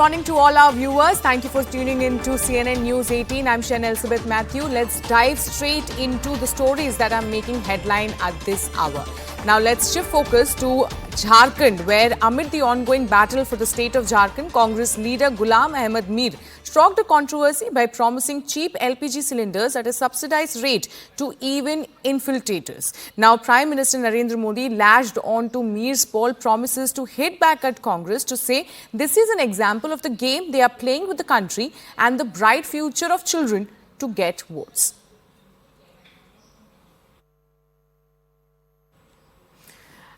Morning to all our viewers. Thank you for tuning in to CNN News 18. I'm Shen Elizabeth Matthew. Let's dive straight into the stories that are making headline at this hour. Now let's shift focus to Jharkhand, where amid the ongoing battle for the state of Jharkhand, Congress leader Ghulam Ahmad Mir struck a controversy by promising cheap LPG cylinders at a subsidized rate to even infiltrators. Now Prime Minister Narendra Modi lashed on to Mir's bold promises to hit back at Congress to say this is an example of the game they are playing with the country and the bright future of children to get votes.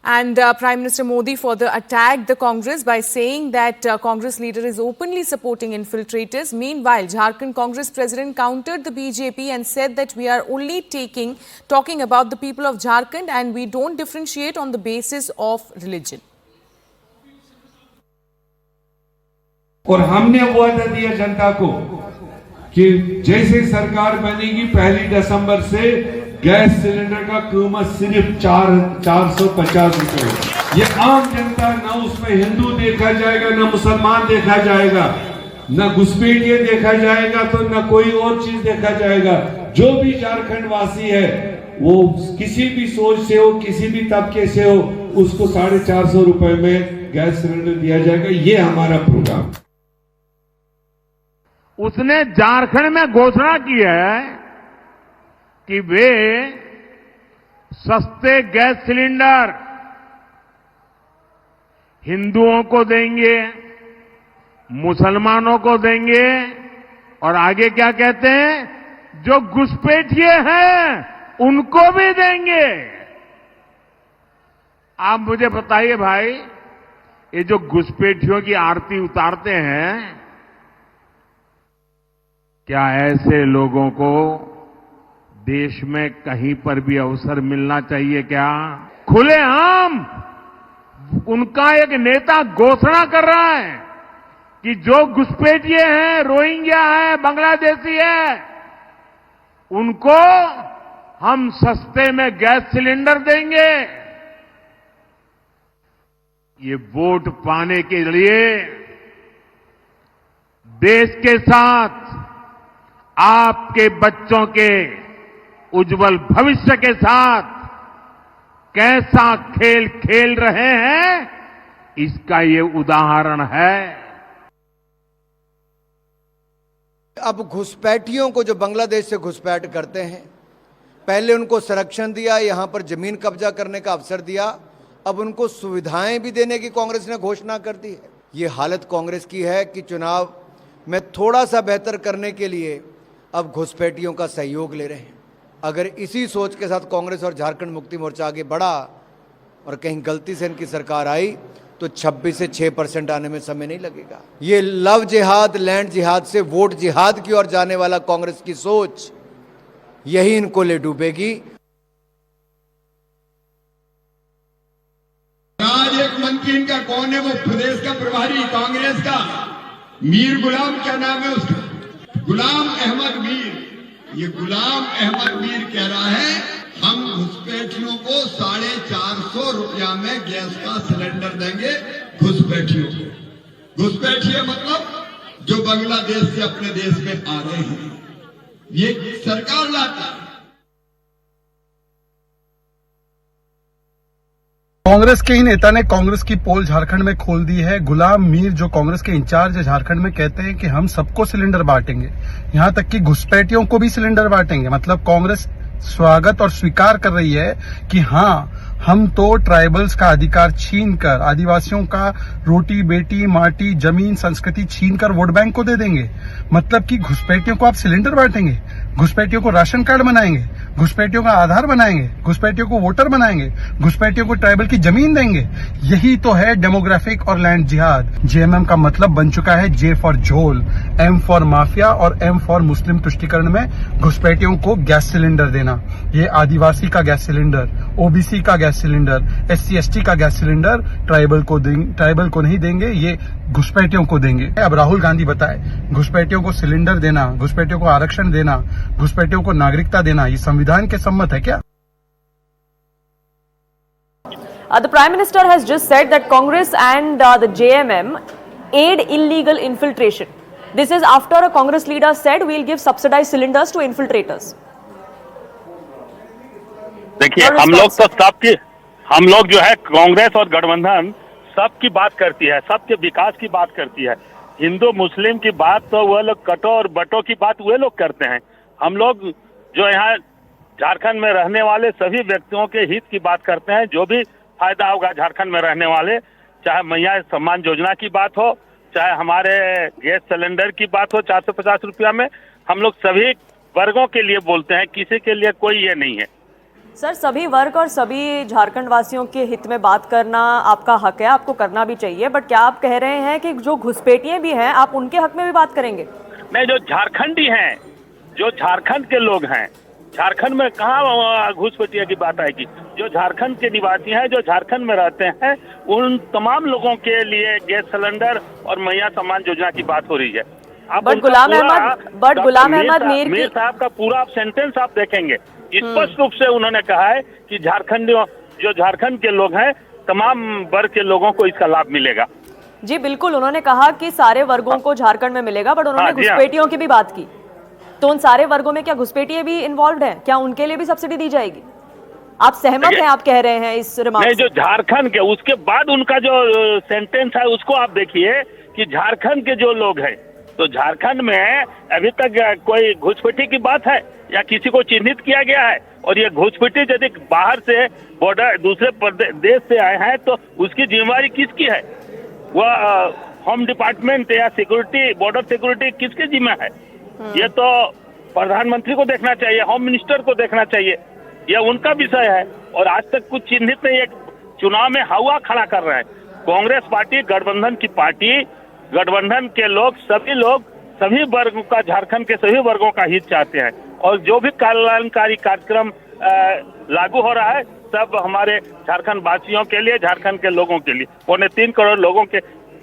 And Prime Minister Modi further attacked the Congress by saying that Congress leader is openly supporting infiltrators. Meanwhile, Jharkhand Congress President countered the BJP and said that we are only talking about the people of Jharkhand and we don't differentiate on the basis of religion. और हमने वादा दिया जनता को कि जैसे सरकार बनेगी 1 दिसंबर से गैस सिलेंडर का कीमत सिर्फ 450 रुपए। ये आम जनता, ना उसमें हिंदू देखा जाएगा, ना मुसलमान देखा जाएगा, ना घुसपैठिया देखा जाएगा, तो ना कोई और चीज देखा जाएगा। जो भी झारखंड वासी है वो किसी भी सोच से हो, किसी भी तबके से हो, उसको 450 रुपए में गैस सिलेंडर दिया जाएगा। ये हमारा प्रोग्राम। उसने झारखंड में घोषणा की है कि वे सस्ते गैस सिलेंडर हिंदुओं को देंगे, मुसलमानों को देंगे और आगे क्या कहते हैं, जो घुसपैठिए हैं उनको भी देंगे। आप मुझे बताइए भाई, ये जो घुसपैठियों की आरती उतारते हैं, क्या ऐसे लोगों को देश में कहीं पर भी अवसर मिलना चाहिए क्या? खुलेआम उनका एक नेता घोषणा कर रहा है कि जो घुसपैठिए हैं, रोहिंग्या है, बांग्लादेशी है, उनको हम सस्ते में गैस सिलेंडर देंगे। ये वोट पाने के लिए देश के साथ आपके बच्चों के उज्जवल भविष्य के साथ कैसा खेल खेल रहे हैं, इसका ये उदाहरण है। अब घुसपैठियों को जो बांग्लादेश से घुसपैठ करते हैं, पहले उनको संरक्षण दिया, यहां पर जमीन कब्जा करने का अवसर दिया, अब उनको सुविधाएं भी देने की कांग्रेस ने घोषणा कर दी है। ये हालत कांग्रेस की है कि चुनाव में थोड़ा सा बेहतर करने के लिए अब घुसपैठियों का सहयोग ले रहे हैं। अगर इसी सोच के साथ कांग्रेस और झारखंड मुक्ति मोर्चा आगे बढ़ा और कहीं गलती से इनकी सरकार आई तो 26 से 6% आने में समय नहीं लगेगा। ये लव जिहाद, लैंड जिहाद से वोट जिहाद की ओर जाने वाला कांग्रेस की सोच, यही इनको ले डूबेगी। आज एक मंत्री इनका कौन है, वो प्रदेश का प्रभारी कांग्रेस का मीर गुलाम, क्या नाम है उसका, गुलाम अहमद मीर। ये गुलाम अहमद मीर कह रहा है हम घुसपैठियों को 450 रुपया में गैस का सिलेंडर देंगे। घुसपैठियों को, घुसपैठिए मतलब जो बांग्लादेश से अपने देश में आ रहे हैं, ये सरकार लाता है। कांग्रेस के ही नेता ने कांग्रेस की पोल झारखंड में खोल दी है। गुलाम मीर, जो कांग्रेस के इंचार्ज है झारखंड में, कहते हैं कि हम सबको सिलेंडर बांटेंगे, यहां तक कि घुसपैठियों को भी सिलेंडर बांटेंगे। मतलब कांग्रेस स्वागत और स्वीकार कर रही है कि हाँ, हम तो ट्राइबल्स का अधिकार छीनकर, आदिवासियों का रोटी बेटी माटी जमीन संस्कृति छीनकर वोट बैंक को दे देंगे। मतलब कि घुसपैठियों को आप सिलेंडर बांटेंगे, घुसपैठियों को राशन कार्ड बनाएंगे, घुसपैठियों का आधार बनाएंगे, घुसपैठियों को वोटर बनाएंगे, घुसपैठियों को ट्राइबल की जमीन देंगे। यही तो है डेमोग्राफिक और लैंड जिहाद। जेएमएम का मतलब बन चुका है जे फॉर झोल, एम फॉर माफिया और एम फॉर मुस्लिम तुष्टीकरण में घुसपैठियों को गैस सिलेंडर देना। ये आदिवासी का गैस सिलेंडर, ओबीसी का गैस सिलेंडर, एससी एसटी का गैस सिलेंडर ट्राइबल को नहीं देंगे, ये घुसपैठियों को देंगे। अब राहुल गांधी बताए, घुसपैठियों को सिलेंडर देना, घुसपैठियों को आरक्षण देना, घुसपैठियों को नागरिकता देना, ये संविधान के सम्मत है क्या? The Prime Minister has just said that Congress and the JMM aid illegal infiltration. This is after a Congress leader said we'll give subsidized cylinders to infiltrators. देखिए, हम लोग जो है कांग्रेस और गठबंधन सबकी बात करती है, सबके विकास की बात करती है। हिंदू मुस्लिम की बात तो वह लोग कटो और बटो की बात वे लोग करते हैं। हम लोग जो यहाँ झारखंड में रहने वाले सभी व्यक्तियों के हित की बात करते हैं। जो भी फायदा होगा झारखंड में रहने वाले, चाहे मैया सम्मान योजना की बात हो, चाहे हमारे गैस सिलेंडर की बात हो 450 रुपया में, हम लोग सभी वर्गों के लिए बोलते हैं, किसी के लिए कोई ये नहीं है। सर, सभी वर्ग और सभी झारखंड वासियों के हित में बात करना आपका हक है, आपको करना भी चाहिए, बट क्या आप कह रहे हैं कि जो घुसपैठिए भी हैं आप उनके हक में भी बात करेंगे? नहीं, जो झारखंडी हैं, जो झारखंड के लोग हैं, झारखंड में कहाँ घुसपैठिए की बात आएगी? जो झारखंड के निवासी हैं, जो झारखंड में रहते हैं, उन तमाम लोगों के लिए गैस सिलेंडर और मैया सम्मान योजना की बात हो रही है। बट गुलाम अहमद मीर साहब का पूरा आप सेंटेंस आप देखेंगे, स्पष्ट रूप से उन्होंने कहा है कि जो झारखंड के लोग हैं, तमाम वर्ग के लोगों को इसका लाभ मिलेगा। जी बिल्कुल, उन्होंने कहा कि सारे वर्गों को झारखंड में मिलेगा, बट उन्होंने घुसपैठियों की भी बात की। तो उन सारे वर्गों में क्या घुसपैठिए भी इन्वॉल्व हैं? क्या उनके लिए भी सब्सिडी दी जाएगी? आप सहमत हैं, आप कह रहे हैं इस रिमार्क से? जो झारखंड के, उसके बाद उनका जो सेंटेंस है उसको आप देखिए कि झारखंड के जो लोग हैं, तो झारखंड में अभी तक कोई घुसपैठी की बात है या किसी को चिन्हित किया गया है? और ये घुसपैठी यदि बाहर से बॉर्डर दूसरे देश से आए हैं तो उसकी जिम्मेवारी किसकी है? वह होम डिपार्टमेंट या सिक्योरिटी, बॉर्डर सिक्योरिटी किसके जिम्मे है? ये तो प्रधानमंत्री को देखना चाहिए, होम मिनिस्टर को देखना चाहिए, यह उनका विषय है। और आज तक कुछ चिन्हित नहीं, एक चुनाव में हवा खड़ा कर रहे हैं। कांग्रेस पार्टी गठबंधन की पार्टी, गठबंधन के लोग, सभी वर्गों का, झारखंड के सभी वर्गों का हित चाहते हैं। और जो भी कल्याणकारी कार्यक्रम लागू हो रहा है सब हमारे झारखंड वासियों के लिए, झारखंड के लोगों के लिए, 3.25 करोड़ लोगों के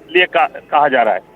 लिए कहा जा रहा है।